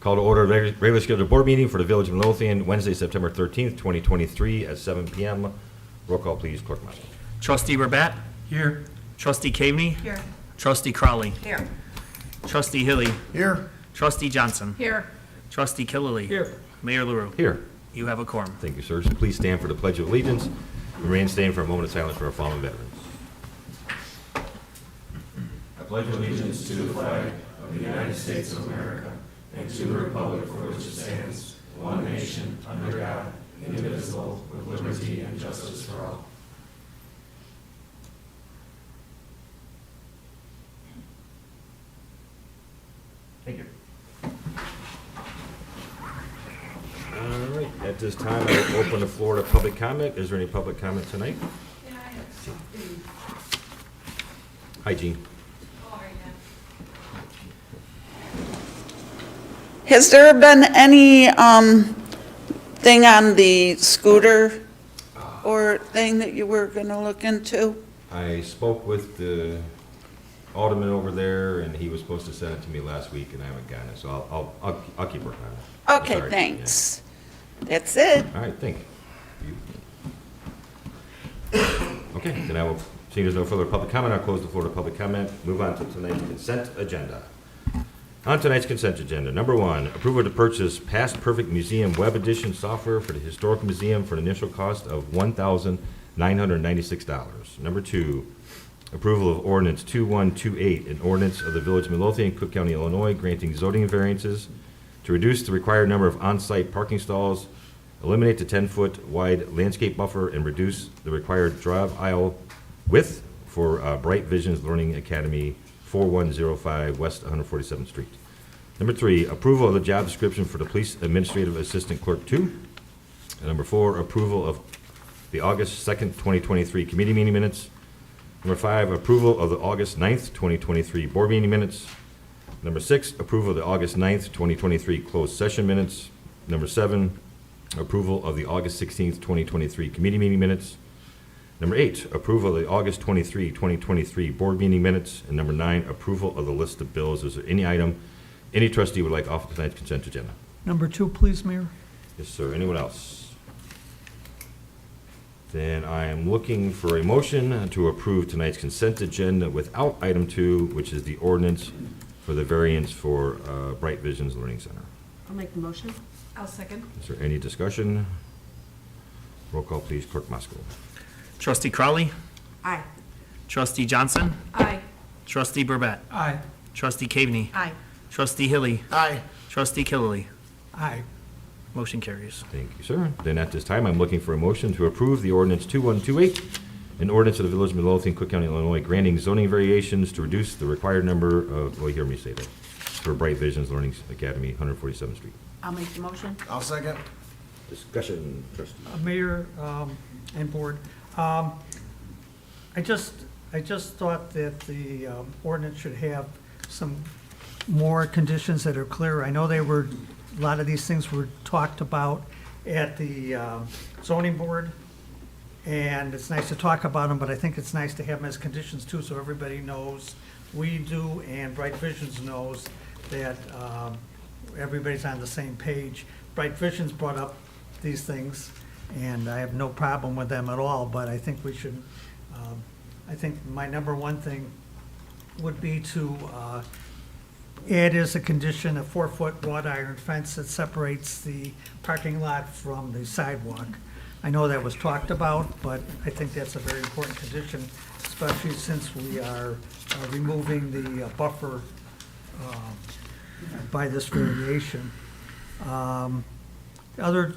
Call to order regular scheduled board meeting for the Village of Midlothian, Wednesday, September 13th, 2023 at 7 p.m. Roll call, please, Clerk Marshall. Trustee Rabat? Here. Trustee Caveney? Here. Trustee Crawley? Here. Trustee Hilly? Here. Trustee Johnson? Here. Trustee Killily? Here. Mayor LaRue? Here. You have a quorum. Thank you, sir. So please stand for the Pledge of Allegiance. Remain standing for a moment of silence for our fallen veterans. I pledge allegiance to the flag of the United States of America and to the republic for which it stands, one nation, under God, indivisible, with liberty and justice for all. Thank you. All right, at this time, I'll open the floor to public comment. Is there any public comment tonight? Yeah, I have something. Hi, Jean. Has there been any thing on the scooter or thing that you were going to look into? I spoke with the alderman over there, and he was supposed to send it to me last week, and I haven't gotten it, so I'll keep working on it. Okay, Sorry. thanks. That's it. Yeah. All right, thank you. Okay, then I will, seeing there's no further public comment, I'll close the floor to public comment. Move on to tonight's consent agenda. On tonight's consent agenda, number one, approval to purchase Past Perfect Museum Web Edition software for the Historical Museum for an initial cost of $1,996. Number two, approval of ordinance 2128, an ordinance of the Village of Midlothian, Cook County, Illinois, granting zoning variances to reduce the required number of on-site parking stalls, eliminate the 10-foot wide landscape buffer, and reduce the required drive aisle width for Bright Visions Learning Academy, 4105 West 147th Street. Number three, approval of the job description for the Police Administrative Assistant Clerk 2. And number four, approval of the August 2nd, 2023 committee meeting minutes. Number five, approval of the August 9th, 2023 board meeting minutes. Number six, approval of the August 9th, 2023 closed session minutes. Number seven, approval of the August 16th, 2023 committee meeting minutes. Number eight, approval of the August 23, 2023 board meeting minutes. And number nine, approval of the list of bills. Is there any item any trustee would like off tonight's consent agenda? Number 2, please, Mayor. Yes, sir. Anyone else? Then I am looking for a motion to approve tonight's consent agenda without item 2, which is the ordinance for the variance for Bright Visions Learning Center. I'll make the motion. I'll second. Is there any discussion? Roll call, please, Clerk Moscow. Trustee Crawley? Aye. Trustee Johnson? Aye. Trustee Rabat? Aye. Trustee Caveney? Aye. Trustee Hilly? Aye. Trustee Killily? Aye. Motion carries. Thank you, sir. Then at this time, I'm looking for a motion to approve the ordinance 2128, an ordinance of the Village of Midlothian, Cook County, Illinois, granting zoning variations to reduce the required number of, well, you hear me say that, for Bright Visions Learning Academy, 147th Street. I'll make the motion. I'll second. Discussion, trustee. Mayor and board, I just thought that the ordinance should have some more conditions that are clear. I know a lot of these things were talked about at the zoning board, and it's nice to talk about them, but I think it's nice to have them as conditions too, so everybody knows, we do, and Bright Visions knows that everybody's on the same page. Bright Visions brought up these things, and I have no problem with them at all, but I think we should, I think my number one thing would be to add as a condition a 4-foot wrought iron fence that separates the parking lot from the sidewalk. I know that was talked about, but I think that's a very important condition, especially since we are removing the buffer by this variation.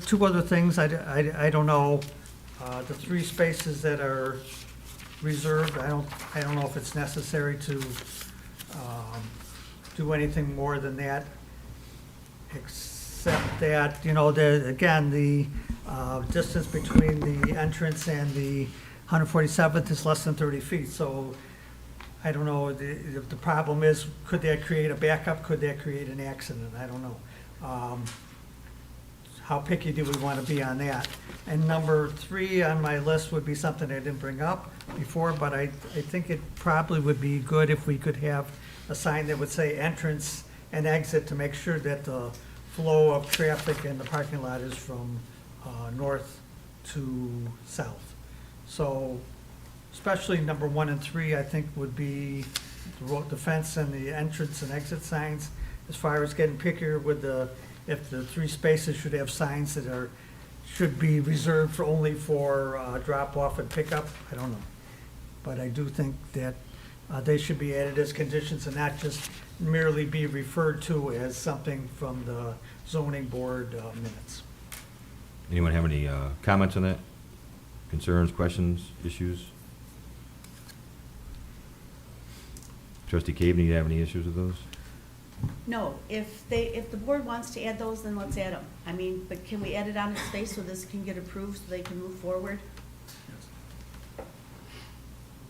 Two other things, I don't know, the 3 spaces that are reserved, I don't know if it's necessary to do anything more than that, except that, again, the distance between the entrance and the 147th is less than 30 feet, so I don't know, if the problem is, could that create a backup, could that create an accident, I don't know. How picky do we want to be on that? And number 3 on my list would be something I didn't bring up before, but I think it probably would be good if we could have a sign that would say entrance and exit to make sure that the flow of traffic in the parking lot is from north to south. So especially number 1 and 3, I think would be the fence and the entrance and exit signs. As far as getting pickier with if the 3 spaces should have signs that should be reserved for only for drop off and pickup, I don't know. But I do think that they should be added as conditions and not just merely be referred to as something from the zoning board minutes. Anyone have any comments on that? Concerns, questions, issues? Trustee Caven, do you have any issues with those? No, if the board wants to add those, then let's add them. I mean, but can we add it on its face so this can get approved so they can move forward?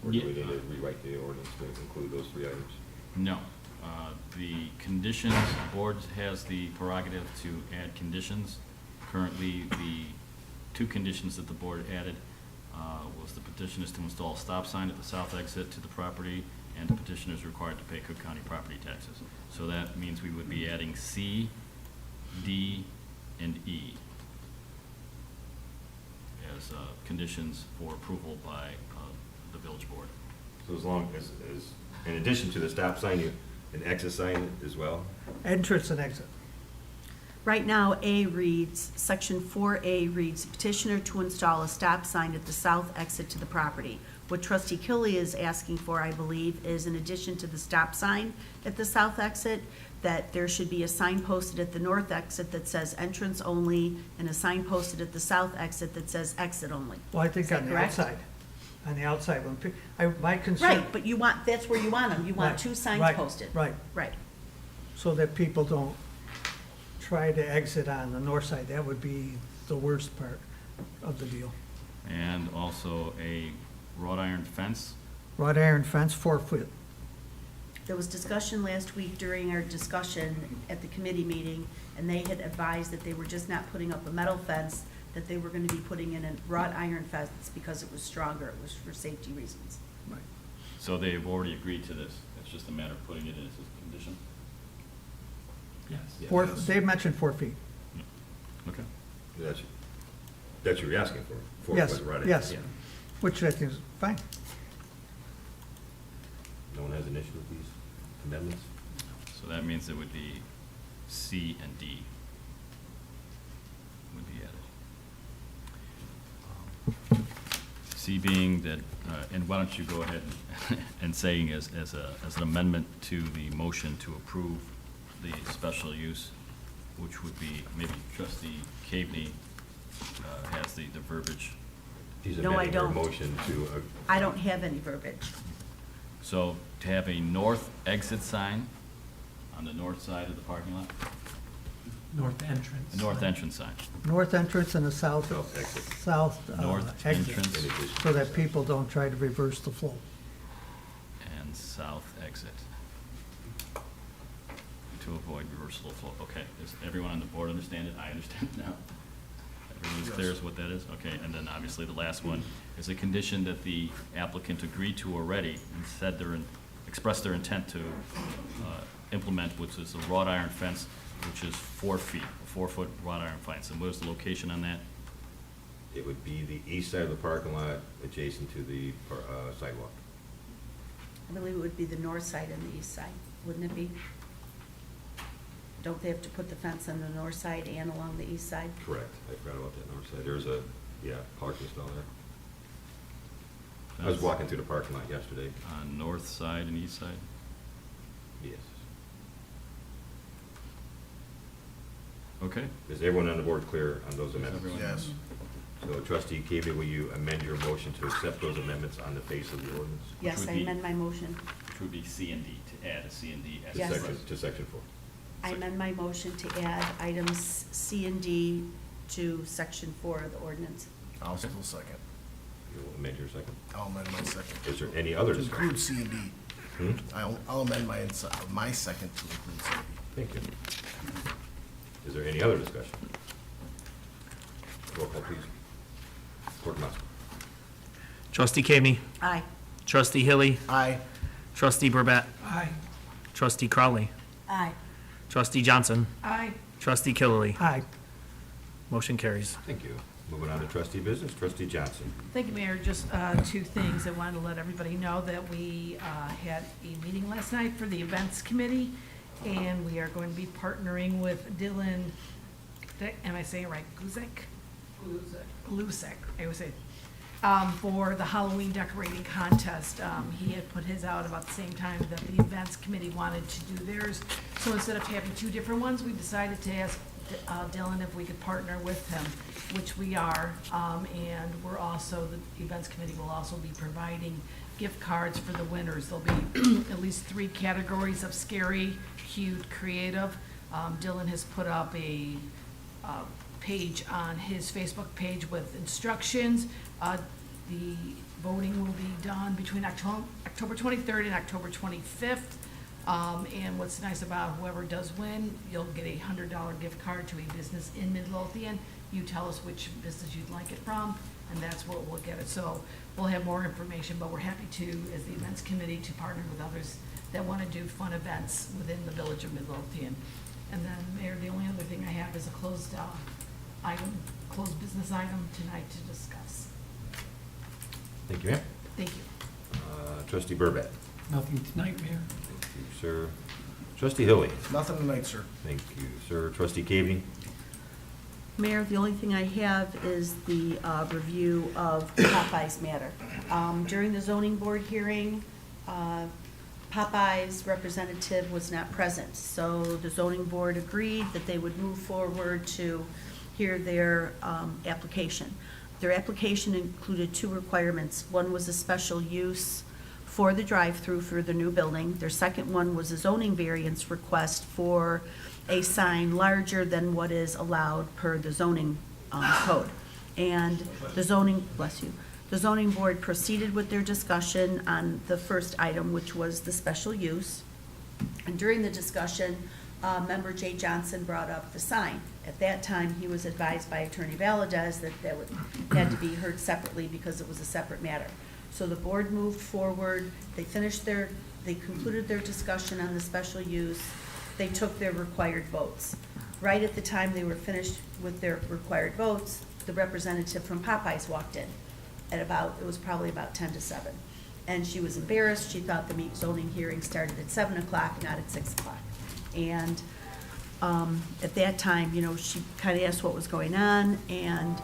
Or do we need to rewrite the ordinance to include those 3 items? No. The conditions, the board has the prerogative to add conditions. Currently, the 2 conditions that the board added was the petition is to install a stop sign at the south exit to the property, and the petitioner is required to pay Cook County property taxes. So that means we would be adding C, D, and E as conditions for approval by the village board. So as long as, in addition to the stop sign, an exit sign as well? Entrance and exit. Right now, section 4A reads, petitioner to install a stop sign at the south exit to the property. What trustee Killy is asking for, I believe, is in addition to the stop sign at the south exit, that there should be a sign posted at the north exit that says entrance only, and a sign posted at the south exit that says exit only. Well, I think Is that on the correct? outside, my concern. Right, but that's where you want them. You want Right, 2 signs right, posted. Right, Right. so that people don't try to exit on the north side. That would be the worst part of the deal. And also a wrought iron fence. Wrought iron fence, 4 foot. There was discussion last week during our discussion at the committee meeting, and they had advised that they were just not putting up a metal fence, that they were gonna be putting in a wrought iron fence because it was stronger, it was for safety reasons. So they've already agreed to this. It's just a matter of putting it in as a condition. Yes. They mentioned 4 feet. Okay. That's what you're asking for? For Yes, what's right? yes. Yeah. Which I think is fine. No one has an issue with these amendments? So that means it would be C and D would be added. C being that, and why don't you go ahead and saying as an amendment to the motion to approve the special use, which would be, maybe trustee Caveney has the verbiage. He's No, I amending her don't. motion to, I don't have any verbiage. So to have a north exit sign on the north side of the parking lot, North entrance. a north entrance sign. North entrance and a south South exit. North exit, entrance so that people don't try to reverse the flow. and south exit. To avoid reversal of flow. Okay, does everyone on the board understand it? I understand it now. Everyone's clear as what that is? Okay, and then obviously the last one is a condition that the applicant agreed to already and said expressed their intent to implement, which is a wrought iron fence, which is 4 feet, a 4-foot wrought iron fence. And where's the location on that? it would be the east side of the parking lot adjacent to the sidewalk. I believe it would be the north side and the east side, wouldn't it be? Don't they have to put the fence on the north side and along the east side? Correct. I forgot about that north side. There's a, parking stall there. I was walking through the parking lot yesterday. On north side and east side? Yes. Okay. Is everyone on the board clear on those amendments? Everyone? Yes. So trustee Caven, will you amend your motion to accept those amendments on the face of the ordinance? Yes, would I be- amend my motion. Which would be C and D, to add a C and D. as To Yes. section, to section 4. I amend my motion to add items C and D to section 4 of the ordinance. I'll still second. You'll amend your second. I'll amend my second. Is there any other To discussion? include C and D. Hmm? I'll amend my second to include C and D. Thank you. Is there any other discussion? Roll call, please. Clerk Musk. Trustee Caveney. Aye. Trustee Hilly. Aye. Trustee Burbett. Aye. Trustee Crowley. Aye. Trustee Johnson. Aye. Trustee Killiely. Aye. Motion carries. Thank you. Moving on to trustee business, trustee Johnson. Thank you, Mayor. Just two things. I wanted to let everybody know that we had a meeting last night for the events committee, and we are going to be partnering with Dylan, am I saying it right, Guzek? Glusek, I always say, for the Halloween decorating contest. He had put his out about the same time that the events committee wanted to do theirs. So instead of having two different ones, we decided to ask Dylan if we could partner with him, which we are. And we're also, the events committee will also be providing gift cards for the winners. There'll be at least 3 categories of scary, cute, creative. Dylan has put up a page on his Facebook page with instructions. The voting will be done between October 23rd and October 25th. And what's nice about whoever does win, you'll get a $100 gift card to a business in Midlothian. You tell us which business you'd like it from, and that's where we'll get it. So we'll have more information, but we're happy to, as the events committee, to partner with others that want to do fun events within the village of Midlothian. And then, Mayor, the only other thing I have is a closed business item tonight to discuss. Thank you, ma'am. Thank you. Trustee Burback. Nothing tonight, Mayor. Thank you, sir. Trustee Hilly. Nothing tonight, sir. Thank you, sir. Trustee Cavney. Mayor, the only thing I have is the review of Popeye's matter. During the zoning board hearing, Popeye's representative was not present, so the zoning board agreed that they would move forward to hear their application. Their application included 2 requirements. One was a special use for the drive-through for the new building. Their second one was a zoning variance request for a sign larger than what is allowed per the zoning code. And the zoning, bless you, the zoning board proceeded with their discussion on the first item, which was the special use. And during the discussion, Member Jay Johnson brought up the sign. At that time, he was advised by Attorney Valadez that had to be heard separately because it was a separate matter. So the board moved forward, they concluded their discussion on the special use, they took their required votes. Right at the time they were finished with their required votes, the representative from Popeyes walked in at it was probably about 10 to 7. And she was embarrassed, she thought the zoning hearing started at 7 o'clock, not at 6 o'clock. And at that time, she kind of asked what was going on, and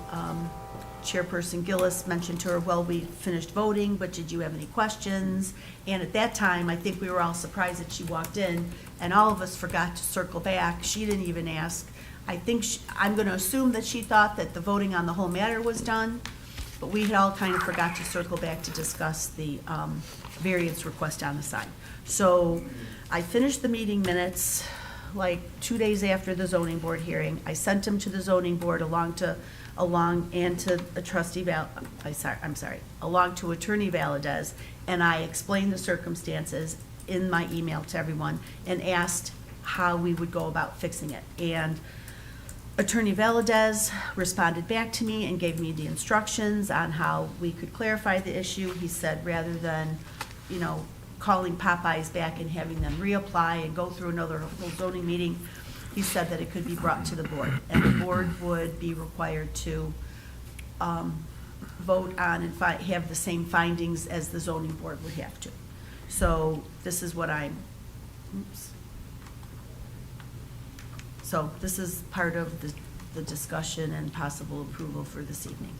Chairperson Gillis mentioned to her, well, we finished voting, but did you have any questions? And at that time, I think we were all surprised that she walked in, and all of us forgot to circle back. She didn't even ask. I think, I'm going to assume that she thought that the voting on the whole matter was done, but we had all kind of forgot to circle back to discuss the variance request on the sign. So I finished the meeting minutes like 2 days after the zoning board hearing. I sent them to the zoning board along to Attorney Valadez, and I explained the circumstances in my email to everyone and asked how we would go about fixing it. And Attorney Valadez responded back to me and gave me the instructions on how we could clarify the issue. He said rather than, calling Popeyes back and having them reapply and go through another whole zoning meeting, he said that it could be brought to the board, and the board would be required to vote on and have the same findings as the zoning board would have to. So this is what So this is part of the discussion and possible approval for this evening.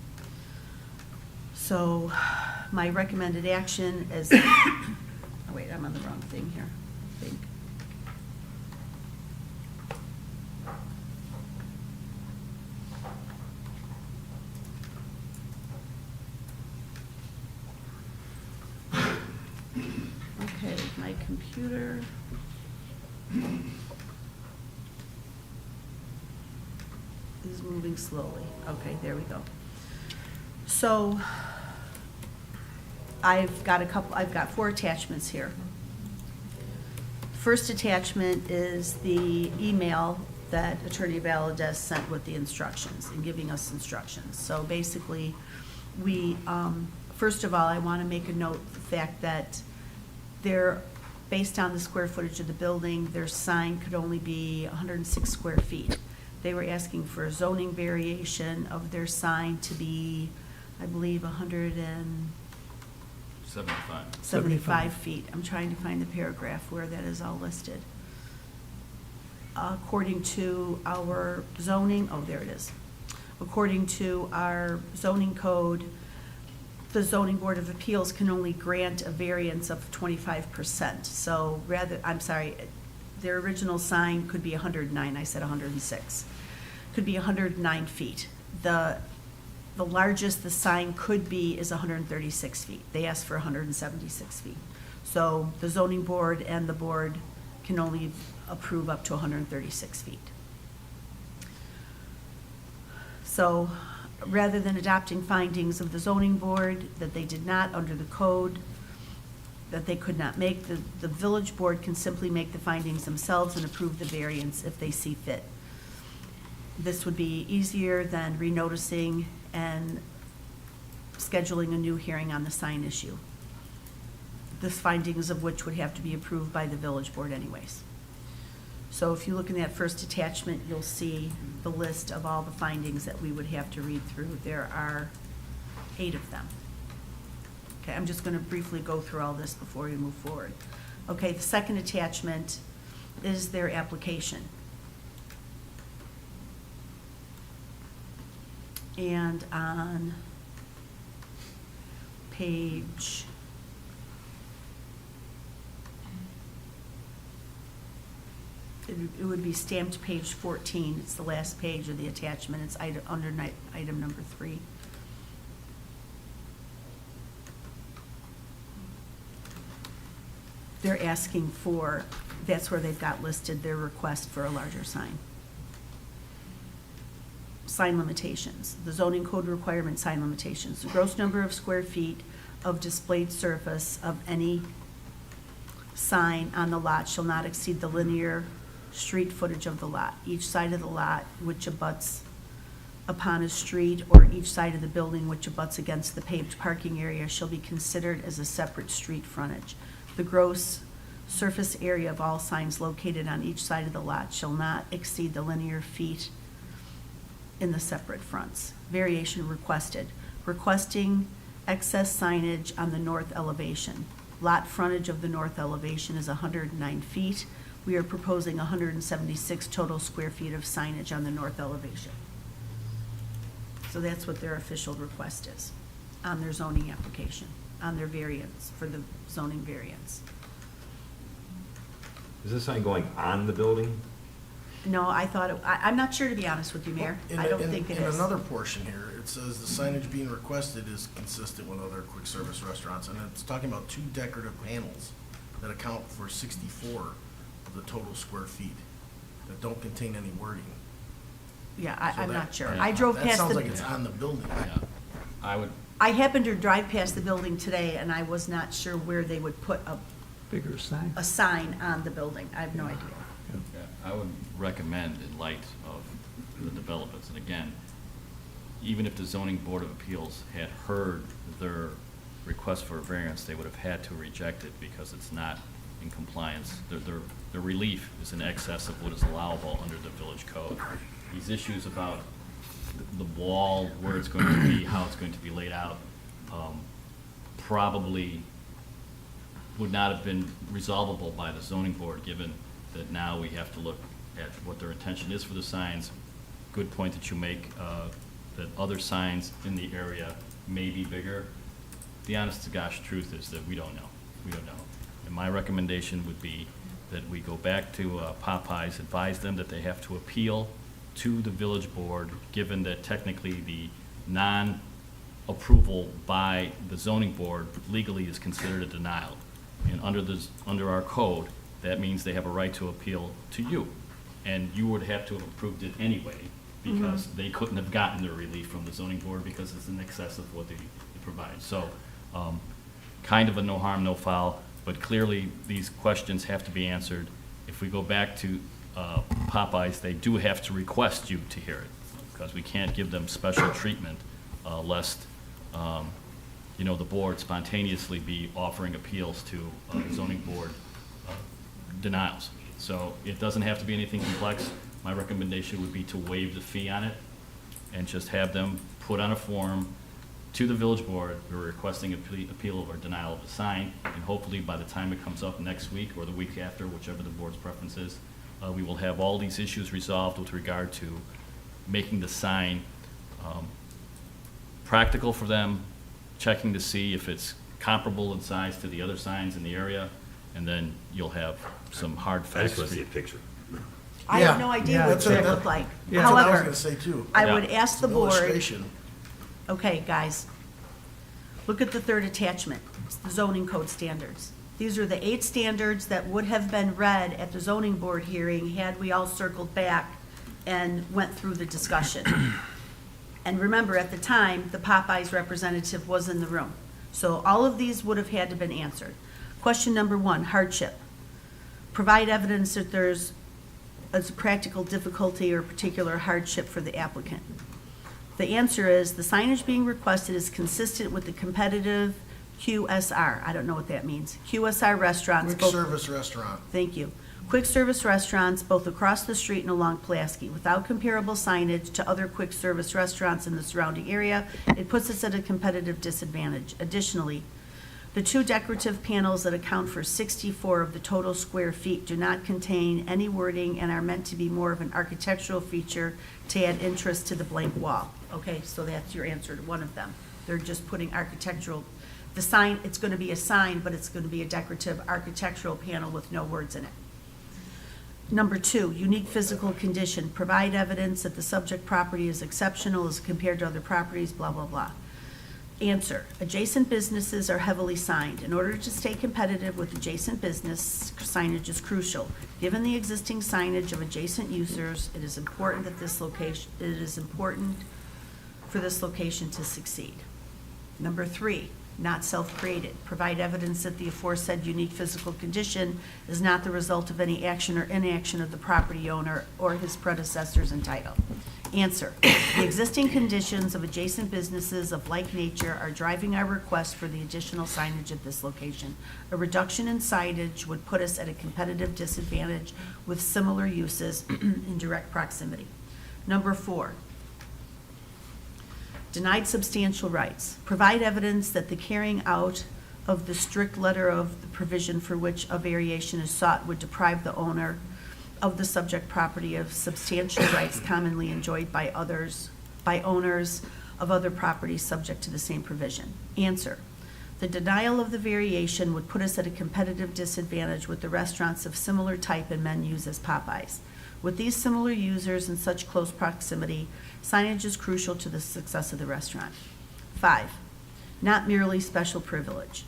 So my recommended action is, oh wait, I'm on the wrong thing here, I think. Okay, my computer. Is moving slowly. Okay, there we go. So I've got 4 attachments here. First attachment is the email that Attorney Valadez sent with the instructions and giving us instructions. So basically, we, first of all, I want to make a note of the fact that there based on the square footage of the building, their sign could only be 106 square feet. They were asking for a zoning variation of their sign to be, I believe, 75. 75 feet. I'm trying to find the paragraph where that is all listed. According to our zoning, oh, there it is. According to our zoning code, the zoning board of appeals can only grant a variance of 25%. So their original sign could be 109, I said 106. Could be 109 feet. The largest the sign could be is 136 feet. They asked for 176 feet. So the zoning board and the board can only approve up to 136 feet. So rather than adopting findings of the zoning board that they did not under the code, that they could not make, the village board can simply make the findings themselves and approve the variance if they see fit. This would be easier than renoticing and scheduling a new hearing on the sign issue. The findings of which would have to be approved by the village board anyways. So if you look in that first attachment, you'll see the list of all the findings that we would have to read through. There are 8 of them. Okay, I'm just going to briefly go through all this before we move forward. Okay, the second attachment is their application. And on page it would be stamped page 14. It's the last page of the attachment. It's under item number 3. They're asking for, that's where they've got listed their request for a larger sign. Sign limitations. The zoning code requirement sign limitations. The gross number of square feet of displayed surface of any sign on the lot shall not exceed the linear street footage of the lot. Each side of the lot which abuts upon a street or each side of the building which abuts against the paved parking area shall be considered as a separate street frontage. The gross surface area of all signs located on each side of the lot shall not exceed the linear feet in the separate fronts. Variation requested. Requesting excess signage on the north elevation. Lot frontage of the north elevation is 109 feet. We are proposing 176 total square feet of signage on the north elevation. So that's what their official request is on their zoning application, on their variance, for the zoning variance. Is this sign going on the building? No, I thought, I'm not sure, to be honest with you, Mayor. I don't think it is. In another portion here, it says the signage being requested is consistent with other quick service restaurants, and it's talking about 2 decorative panels that account for 64 of the total square feet that don't contain any wording. Yeah, So I'm that- not sure. Yeah. I drove That past sounds like the, it's on the building. Yeah, I would, I happened to drive past the building today, and I was not sure where they would put Bigger sign. a sign on the building. I have no idea. I would recommend, in light of the developments, and again, even if the zoning board of appeals had heard their request for a variance, they would have had to reject it because it's not in compliance. Their relief is in excess of what is allowable under the village code. These issues about the wall, where it's going to be, how it's going to be laid out, probably would not have been resolvable by the zoning board, given that now we have to look at what their intention is for the signs. Good point that you make, that other signs in the area may be bigger. The honest to gosh truth is that we don't know. We don't know. And my recommendation would be that we go back to Popeyes, advise them that they have to appeal to the village board, given that technically the non-approval by the zoning board legally is considered a denial. And under our code, that means they have a right to appeal to you. And you would have to have approved it anyway, because they couldn't have gotten their relief from the zoning board because it's in excess of what they provide. So, kind of a no harm, no foul, but clearly these questions have to be answered. If we go back to Popeyes, they do have to request you to hear it, because we can't give them special treatment lest the board spontaneously be offering appeals to zoning board denials. So it doesn't have to be anything complex. My recommendation would be to waive the fee on it and just have them put on a form to the village board, we're requesting appeal or denial of the sign, and hopefully by the time it comes up next week or the week after, whichever the board's preference is, we will have all these issues resolved with regard to making the sign practical for them, checking to see if it's comparable in size to the other signs in the area, and then you'll have some hard I just facts. want to see a picture. I Yeah. have no idea Yeah, what it's gonna look like. Yeah. That's what I was However, gonna say too. I Yeah. would ask It's the an board, illustration. okay, guys, look at the third attachment, it's the zoning code standards. These are the 8 standards that would have been read at the zoning board hearing had we all circled back and went through the discussion. And remember, at the time, the Popeyes representative was in the room. So all of these would have had to been answered. Question number 1, hardship. Provide evidence that there's a practical difficulty or particular hardship for the applicant. The answer is, the signage being requested is consistent with the competitive QSR. I don't know what that means. QSR restaurants. Quick both- service restaurant. Thank you. Quick service restaurants both across the street and along Pulaski. Without comparable signage to other quick service restaurants in the surrounding area, it puts us at a competitive disadvantage. Additionally, the 2 decorative panels that account for 64 of the total square feet do not contain any wording and are meant to be more of an architectural feature to add interest to the blank wall. Okay, so that's your answer to one of them. They're just putting architectural, the sign, it's going to be a sign, but it's going to be a decorative architectural panel with no words in it. Number 2, unique physical condition. Provide evidence that the subject property is exceptional as compared to other properties, blah, blah, blah. Answer, adjacent businesses are heavily signed. In order to stay competitive with adjacent business, signage is crucial. Given the existing signage of adjacent users, it is important for this location to succeed. Number 3, not self-created. Provide evidence that the aforesaid unique physical condition is not the result of any action or inaction of the property owner or his predecessors in title. Answer, the existing conditions of adjacent businesses of like nature are driving our request for the additional signage at this location. A reduction in signage would put us at a competitive disadvantage with similar uses in direct proximity. Number 4, denied substantial rights. Provide evidence that the carrying out of the strict letter of the provision for which a variation is sought would deprive the owner of the subject property of substantial rights commonly enjoyed by owners of other properties subject to the same provision. Answer, the denial of the variation would put us at a competitive disadvantage with the restaurants of similar type and menus as Popeyes. With these similar users in such close proximity, signage is crucial to the success of the restaurant. 5, not merely special privilege.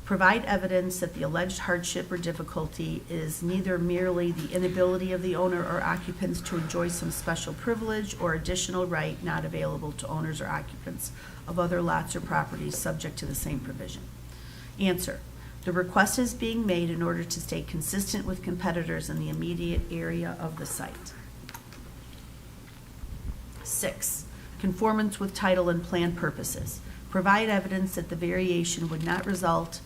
Provide evidence that the alleged hardship or difficulty is neither merely the inability of the owner or occupants to enjoy some special privilege or additional right not available to owners or occupants of other lots or properties subject to the same provision. Answer, the request is being made in order to stay consistent with competitors in the immediate area of the site. 6, conformance with title and plan purposes. Provide evidence that the variation would not result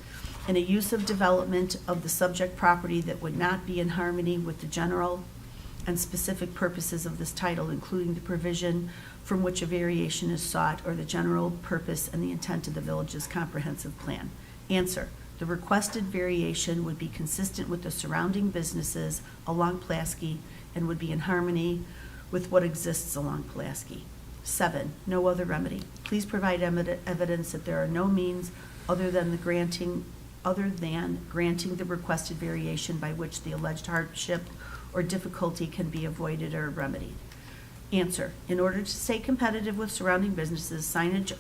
in a use of development of the subject property that would not be in harmony with the general and specific purposes of this title, including the provision from which a variation is sought or the general purpose and the intent of the village's comprehensive plan. Answer, the requested variation would be consistent with the surrounding businesses along Pulaski and would be in harmony with what exists along Pulaski. 7, no other remedy. Please provide evidence that there are no means other than granting the requested variation by which the alleged hardship or difficulty can be avoided or remedied. Answer, in order to stay competitive with surrounding businesses, signage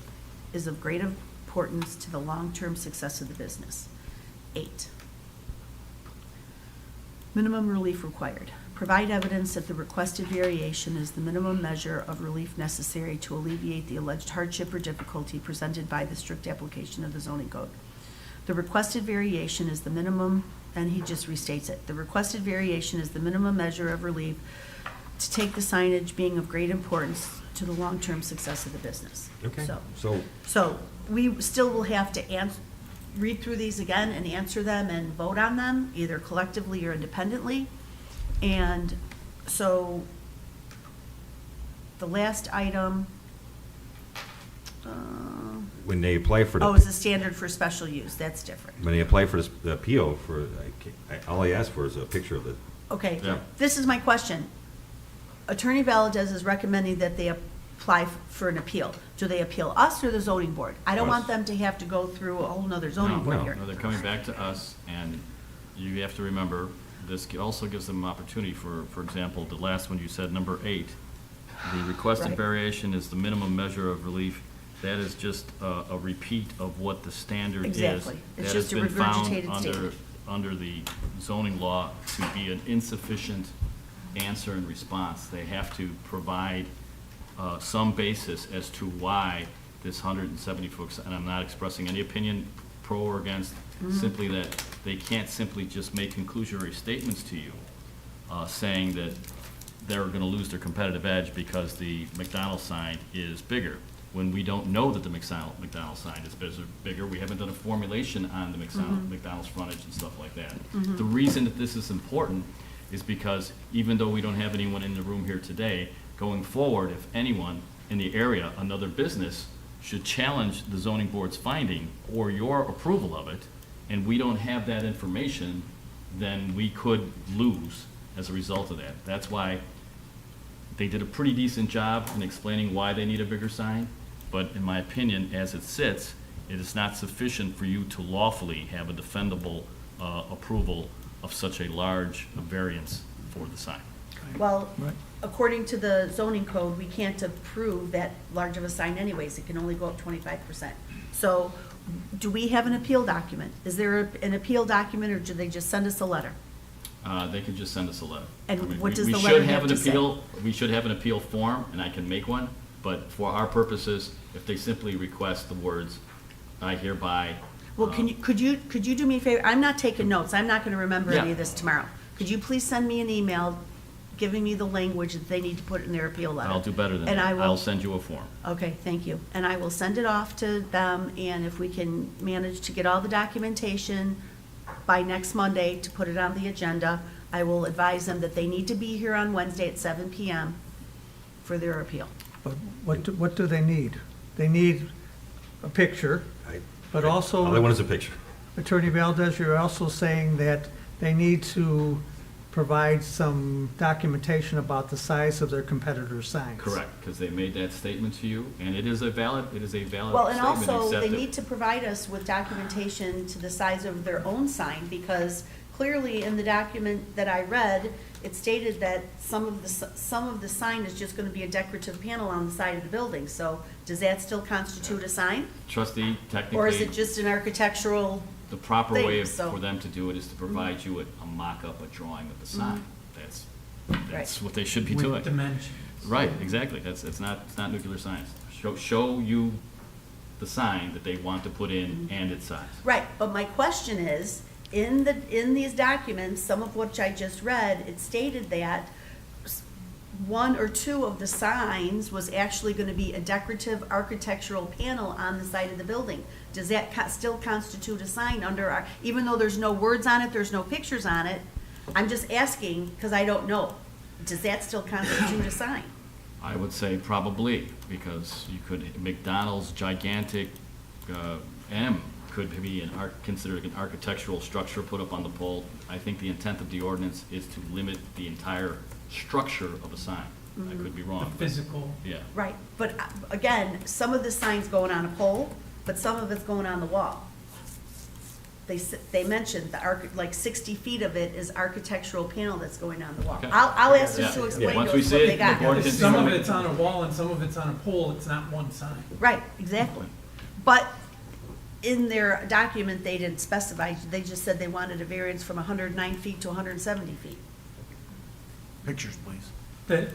is of great importance to the long-term success of the business. 8, minimum relief required. Provide evidence that the requested variation is the minimum measure of relief necessary to alleviate the alleged hardship or difficulty presented by the strict application of the zoning code. The requested variation is the minimum, and he just restates it. The requested variation is the minimum measure of relief to take the signage being of great importance to the long-term success of the business. Okay, So- so So we still will have to read through these again and answer them and vote on them, either collectively or independently. And so the last item, When they apply for is the, the standard for special use. That's different. when they apply for the appeal for, all I asked for is a picture of it. Okay, Yeah. this is my question. Attorney Valadez is recommending that they apply for an appeal. Do they appeal us or the zoning board? I don't want Us. them to have to go through a whole nother zoning board no. here. No, they're coming back to us, and you have to remember, this also gives them an opportunity for example, the last one you said, number 8. The requested Right. variation is the minimum measure of relief. That is just a repeat of what the standard is. Exactly. It's That just has a been found regurgitated statement. Under the zoning law to be an insufficient answer and response. They have to provide some basis as to why this 170 folks, and I'm not expressing any opinion pro or against, simply that they can't simply just make conclusory statements to you, saying that they're gonna lose their competitive edge because the McDonald's sign is bigger, when we don't know that the McDonald's sign is bigger. We haven't done a formulation on the McDonald's frontage and stuff like that. The reason that this is important is because even though we don't have anyone in the room here today, going forward, if anyone in the area, another business, should challenge the zoning board's finding or your approval of it, and we don't have that information, then we could lose as a result of that. That's why they did a pretty decent job in explaining why they need a bigger sign, but in my opinion, as it sits, it is not sufficient for you to lawfully have a defendable approval of such a large variance for the sign. Well, Right. according to the zoning code, we can't approve that large of a sign anyways. It can only go up 25%. So do we have an appeal document? Is there an appeal document, or do they just send us a letter? They could just send us a letter. And I mean, what we- does we the should letter have have an to say? appeal. We should have an appeal form, and I can make one, but for our purposes, if they simply request the words, I hereby. Well, could you do me a favor? I'm not taking notes. I'm not gonna remember any Yeah. of this tomorrow. Could you please send me an email giving me the language that they need to put in their appeal letter? I'll do better than And that. I will- I'll send you a form. Okay, thank you. And I will send it off to them, and if we can manage to get all the documentation by next Monday to put it on the agenda, I will advise them that they need to be here on Wednesday at 7 PM for their appeal. But what do they need? They need a picture, but also. All I want is a picture. Attorney Valdez, you're also saying that they need to provide some documentation about the size of their competitors' signs. Correct, because they made that statement to you, and it is a valid Well, and statement, also, except they that- need to provide us with documentation to the size of their own sign, because clearly in the document that I read, it stated that some of the sign is just gonna be a decorative panel on the side of the building. So does that still constitute a sign? Trustee, technically. Or is it just an architectural? The proper way thing, so- for them to do it is to provide you with a mock-up, a drawing of the sign. That's Right. what they should be doing. With dimensions. Right, exactly. It's not nuclear science. Show you the sign that they want to put in and its size. Right, but my question is, in these documents, some of which I just read, it stated that one or two of the signs was actually gonna be a decorative architectural panel on the side of the building. Does that still constitute a sign under our, even though there's no words on it, there's no pictures on it? I'm just asking, because I don't know. Does that still constitute a sign? I would say probably, because you could, McDonald's gigantic M could be considered an architectural structure put up on the pole. I think the intent of the ordinance is to limit the entire structure of a sign. I could be The wrong. but- physical. Yeah. Right, but again, some of the signs going on a pole, but some of it's going on the wall. They mentioned like 60 feet of it is architectural panel that's going on the wall. Okay. I'll ask them Yeah. to Yeah. explain to Once us we what see it, they the got. board If can- some of it's on a wall and some of it's on a pole, it's not one sign. Right, exactly. But in their document, they didn't specify, they just said they wanted a variance from 109 feet to 170 feet. Pictures, please. That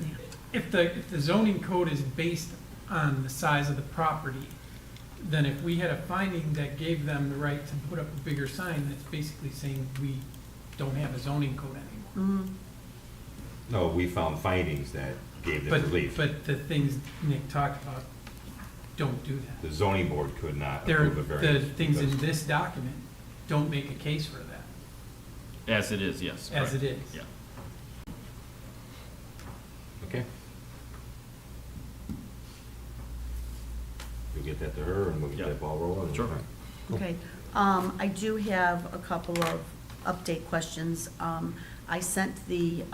if the zoning code is based on the size of the property, then if we had a finding that gave them the right to put up a bigger sign, that's basically saying we don't have a zoning code anymore. No, we found findings that gave them relief. But the things Nick talked about, don't do that. The zoning board could not There, approve a the variance. things in because- this document don't make a case for that, As it is, yes. as correct. it is. Yeah. Okay. You'll get that to her and we'll get Yeah. that ball rolling. Sure. Okay, I do have a couple of update questions. I sent the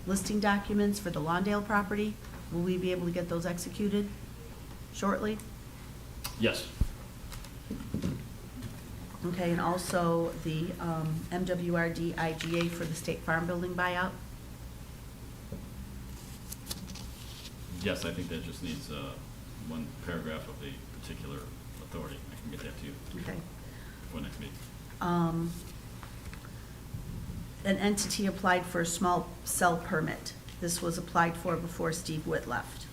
listing documents for the Lawndale property. Will we be able to get those executed shortly? Yes. Okay, and also the MWRD IGA for the State Farm Building buyout? Yes, I think that just needs one paragraph of the particular authority. I can get that to you Okay. for next meeting. An entity applied for a small cell permit. This was applied for before Steve Witt left.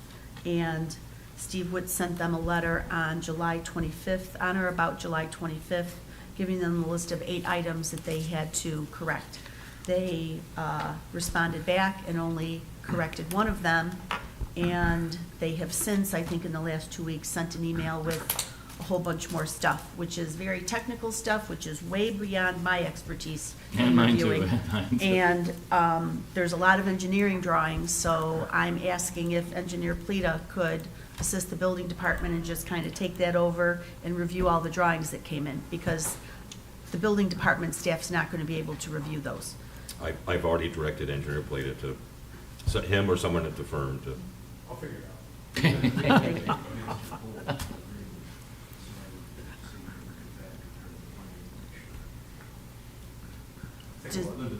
And Steve Witt sent them a letter on July 25th, on or about July 25th, giving them a list of 8 items that they had to correct. They responded back and only corrected one of them. And they have since, I think in the last 2 weeks, sent an email with a whole bunch more stuff, which is very technical stuff, which is way beyond my expertise in And mine too. reviewing. Mine too. And there's a lot of engineering drawings, so I'm asking if Engineer Pleta could assist the building department and just kind of take that over and review all the drawings that came in, because the building department staff's not going to be able to review those. I've already directed Engineer Plata to, him or someone at the firm to.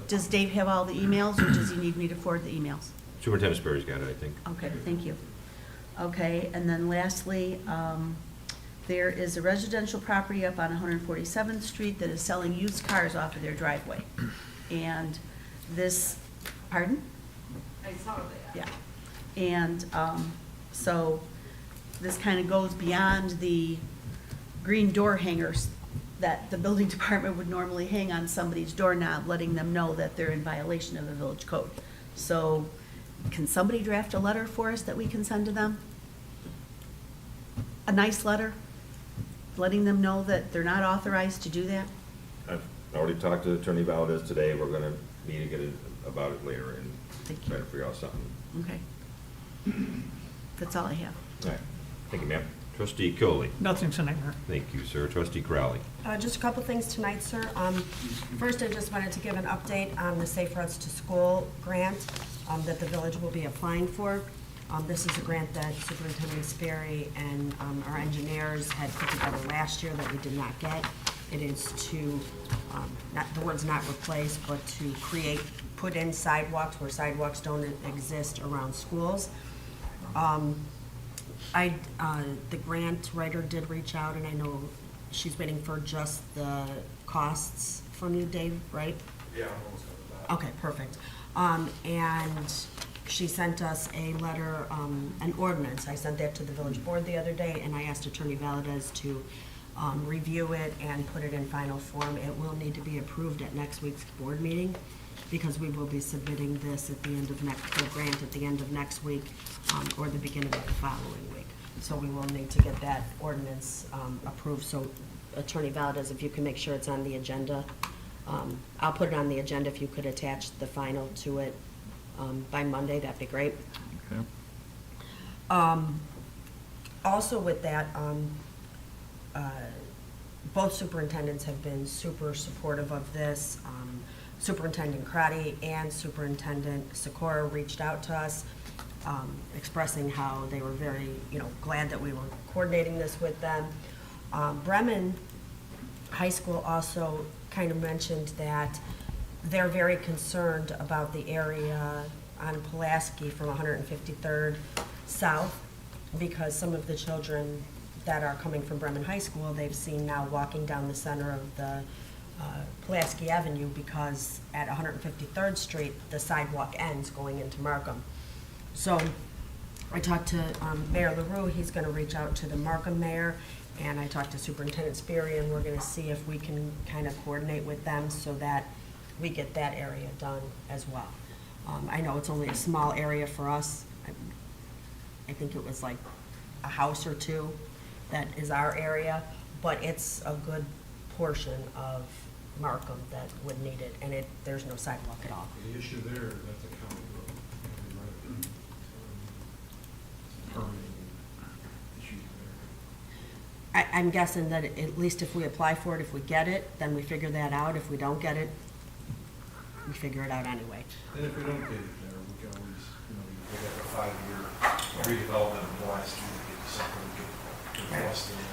Does Dave have all the emails, or does he need me to forward the emails? Superintendent Sperry's got it, I think. Okay, thank you. Okay, and then lastly, there is a residential property up on 147th Street that is selling used cars off of their driveway. And this, pardon? I saw that. Yeah. And so this kind of goes beyond the green door hangers that the building department would normally hang on somebody's doorknob, letting them know that they're in violation of the village code. So can somebody draft a letter for us that we can send to them? A nice letter, letting them know that they're not authorized to do that? I've already talked to Attorney Valdez today. We're gonna meet and get about it later and Thank try you. to figure out something. Okay. That's all I have. All right. Thank you, ma'am. Trustee Coley. Nothing tonight, Mayor. Thank you, sir. Trustee Crowley. Just a couple things tonight, sir. First, I just wanted to give an update on the Safe Routes to School grant that the village will be applying for. This is a grant that Superintendent Sperry and our engineers had put together last year that we did not get. It is to, the word's not replace, but to create, put in sidewalks where sidewalks don't exist around schools. The grant writer did reach out, and I know she's waiting for just the costs from you, Dave, right? Yeah, I'm almost done with that. Okay, perfect. And she sent us a letter, an ordinance. I sent that to the village board the other day, and I asked Attorney Valdez to review it and put it in final form. It will need to be approved at next week's board meeting, because we will be submitting this at the end of the grant at the end of next week, or the beginning of the following week. So we will need to get that ordinance approved. So Attorney Valdez, if you can make sure it's on the agenda, I'll put it on the agenda. If you could attach the final to it by Monday, that'd be great. Okay. Also with that, both superintendents have been super supportive of this. Superintendent Crotty and Superintendent Sikora reached out to us, expressing how they were very, glad that we were coordinating this with them. Bremen High School also kind of mentioned that they're very concerned about the area on Pulaski from 153rd South, because some of the children that are coming from Bremen High School, they've seen now walking down the center of the Pulaski Avenue, because at 153rd Street, the sidewalk ends going into Markham. So I talked to Mayor LaRue. He's going to reach out to the Markham mayor, and I talked to Superintendent Sperry, and we're going to see if we can kind of coordinate with them so that we get that area done as well. I know it's only a small area for us. I think it was like a house or two, that is our area, but it's a good portion of Markham that would need it, and there's no sidewalk at all. The issue there, that's a county road. Right. Permitting issues there. I'm guessing that at least if we apply for it, if we get it, then we figure that out. If we don't get it, we figure it out anyway. And if we don't get it there, we can always, you have a 5-year redevelopment of the last year to get something to get lost in there.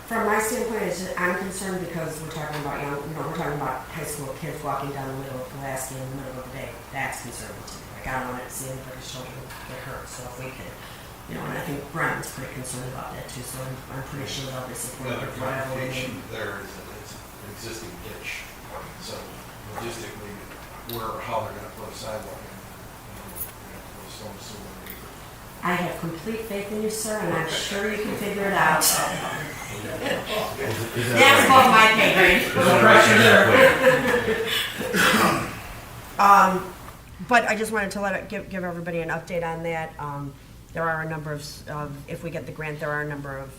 From my standpoint, I'm concerned because we're talking about we're talking about high school kids walking down the middle of Pulaski in the middle of the day. That's concerning to me. Like, I don't want to see anybody's children get hurt. So if we could, and I think Brian's pretty concerned about that too. So I'm pretty sure they'll be supportive of whatever we need. There is it's an existing ditch, so logistically, how they're gonna put a sidewalk in, they're gonna put a stone sewer. I have complete faith in you, sir, and I'm sure you can figure it out. That's above my pay grade. But I just wanted to give everybody an update on that. There are a number of, if we get the grant, there are a number of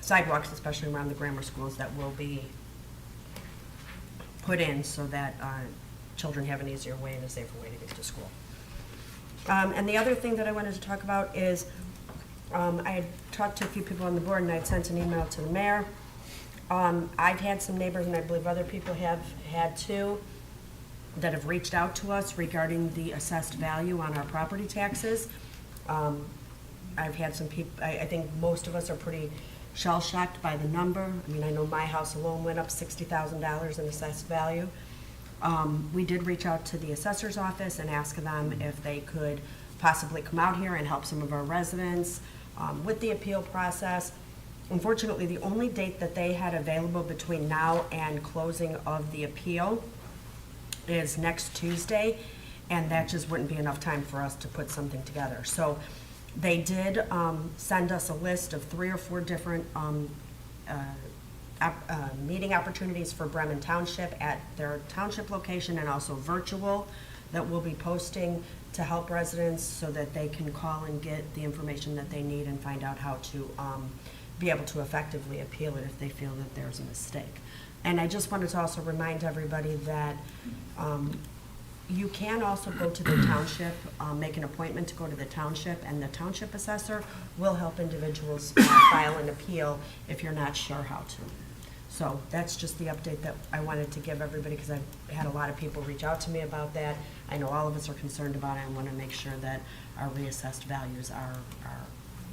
sidewalks, especially around the grammar schools, that will be put in so that children have an easier way and a safer way to get to school. And the other thing that I wanted to talk about is, I had talked to a few people on the board, and I'd sent an email to the mayor. I've had some neighbors, and I believe other people have had too, that have reached out to us regarding the assessed value on our property taxes. I've had some people, I think most of us are pretty shell-shocked by the number. I mean, I know my house alone went up $60,000 in assessed value. We did reach out to the assessor's office and ask them if they could possibly come out here and help some of our residents with the appeal process. Unfortunately, the only date that they had available between now and closing of the appeal is next Tuesday, and that just wouldn't be enough time for us to put something together. So they did send us a list of 3 or 4 different meeting opportunities for Bremen Township at their township location, and also virtual, that we'll be posting to help residents so that they can call and get the information that they need and find out how to be able to effectively appeal it if they feel that there's a mistake. And I just wanted to also remind everybody that you can also go to the township, make an appointment to go to the township, and the township assessor will help individuals file an appeal if you're not sure how to. So that's just the update that I wanted to give everybody, because I've had a lot of people reach out to me about that. I know all of us are concerned about it. I want to make sure that our reassessed values are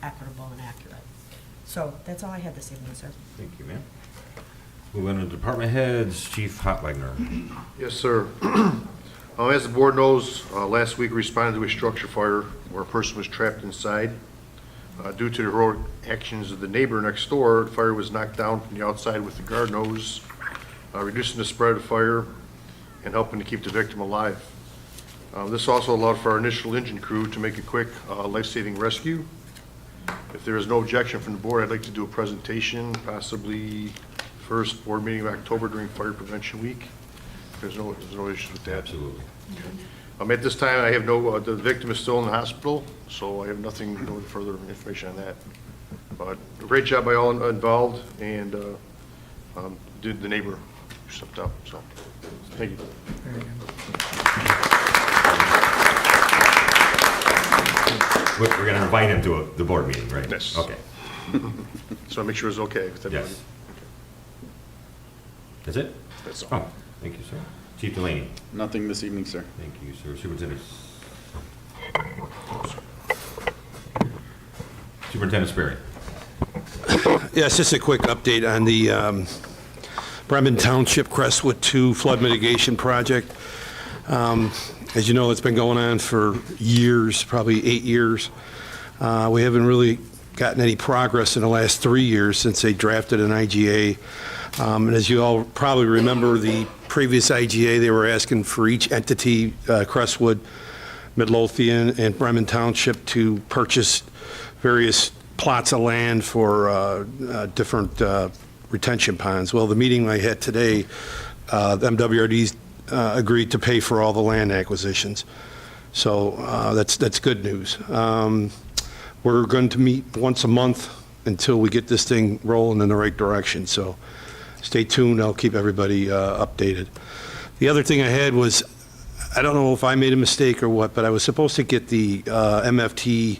equitable and accurate. So that's all I had this evening, sir. Thank you, ma'am. Moving on to department heads, Chief Hotwagner. Yes, sir. As the board knows, last week we responded to a structure fire where a person was trapped inside. Due to the heroic actions of the neighbor next door, the fire was knocked down from the outside with the garden hose, reducing the spread of fire and helping to keep the victim alive. This also allowed for our initial engine crew to make a quick life-saving rescue. If there is no objection from the board, I'd like to do a presentation, possibly first board meeting of October during Fire Prevention Week. There's no issues with that. Absolutely. At this time, I have no, the victim is still in the hospital, so I have nothing, no further information on that. But a great job by all involved, and the neighbor stepped up, so, thank you. We're going to invite him to the board meeting, right? Yes. Okay. So I make sure it's okay with everybody. Yes. That's it? That's all. Oh, thank you, sir. Chief Delaney. Nothing this evening, sir. Thank you, sir. Superintendent. Superintendent Sperry. Yes, just a quick update on the Bremen Township Crestwood 2 flood mitigation project. As you know, it's been going on for years, probably 8 years. We haven't really gotten any progress in the last 3 years since they drafted an IGA. And as you all probably remember, the previous IGA, they were asking for each entity, Crestwood, Midlothian, and Bremen Township, to purchase various plots of land for different retention ponds. Well, the meeting I had today, the MWRD's agreed to pay for all the land acquisitions. So that's good news. We're going to meet once a month until we get this thing rolling in the right direction. So stay tuned. I'll keep everybody updated. The other thing I had was, I don't know if I made a mistake or what, but I was supposed to get the MFT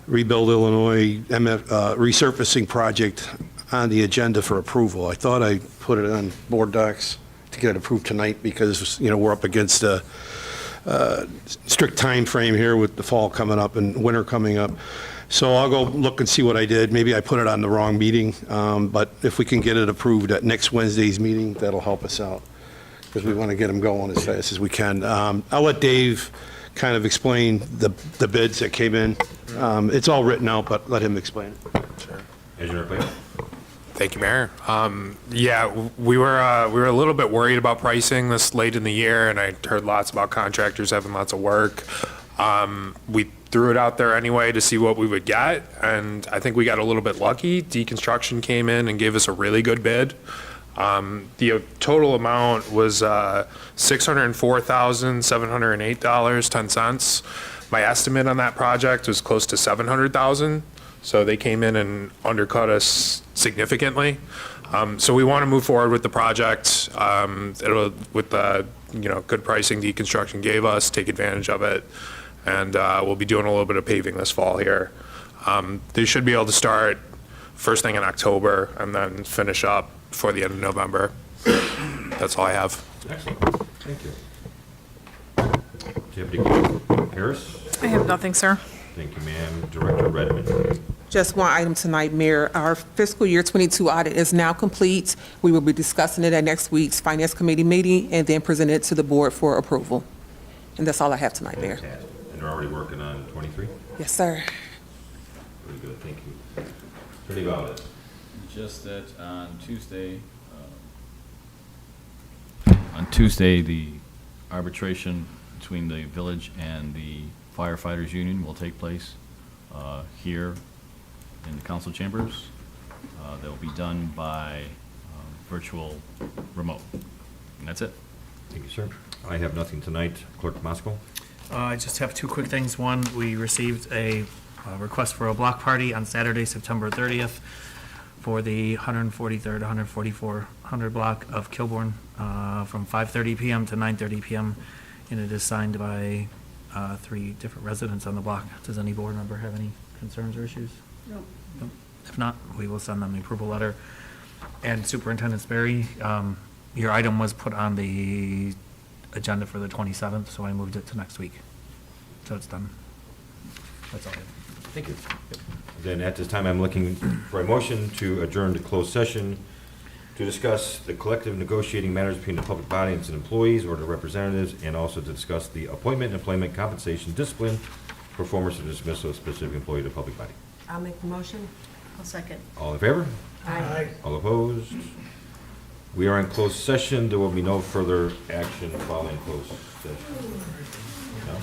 Rebuild Illinois resurfacing project on the agenda for approval. I thought I put it on board docs to get it approved tonight because, we're up against a strict time frame here with the fall coming up and winter coming up. So I'll go look and see what I did. Maybe I put it on the wrong meeting, but if we can get it approved at next Wednesday's meeting, that'll help us out because we want to get them going as fast as we can. I'll let Dave kind of explain the bids that came in. It's all written out, but let him explain it. Engineer Clayton? Thank you, Mayor. Yeah, we were a little bit worried about pricing this late in the year, and I heard lots about contractors having lots of work. We threw it out there anyway to see what we would get, and I think we got a little bit lucky. Deconstruction came in and gave us a really good bid. The total amount was $604,708.10. My estimate on that project was close to $700,000. So they came in and undercut us significantly. So we want to move forward with the project. With the good pricing deconstruction gave us, take advantage of it, and we'll be doing a little bit of paving this fall here. They should be able to start first thing in October and then finish up before the end of November. That's all I have. Excellent. Thank you. Deputy Harris? I have nothing, sir. Thank you, ma'am. Director Redmond? Just one item tonight, Mayor. Our fiscal year 22 audit is now complete. We will be discussing it at next week's Finance Committee meeting and then present it to the board for approval. And that's all I have tonight, Mayor. Fantastic. And they're already working on 23? Yes, sir. Very good, thank you. Attorney Valdez? Just that on Tuesday, the arbitration between the village and the firefighters union will take place here in the council chambers. That will be done by virtual remote. And that's it. Thank you, sir. I have nothing tonight. Clerk Mosco? I just have two quick things. One, we received a request for a block party on Saturday, September 30th for the 143rd, 14400 block of Kilbourne from 5:30 p.m. to 9:30 p.m. And it is signed by 3 different residents on the block. Does any board member have any concerns or issues? No. Nope. If not, we will send them the approval letter. And Superintendent Sperry, your item was put on the agenda for the 27th, so I moved it to next week. So it's done. That's all I have. Thank you. Then at this time, I'm looking for a motion to adjourn to closed session to discuss the collective negotiating matters between the public body and its employees or the representatives, and also to discuss the appointment, employment, compensation, discipline, performance, or dismissal of specific employee to the public body. I'll make the motion. I'll second. All in favor? Aye. All opposed? We are in closed session. There will be no further action following closed session. No?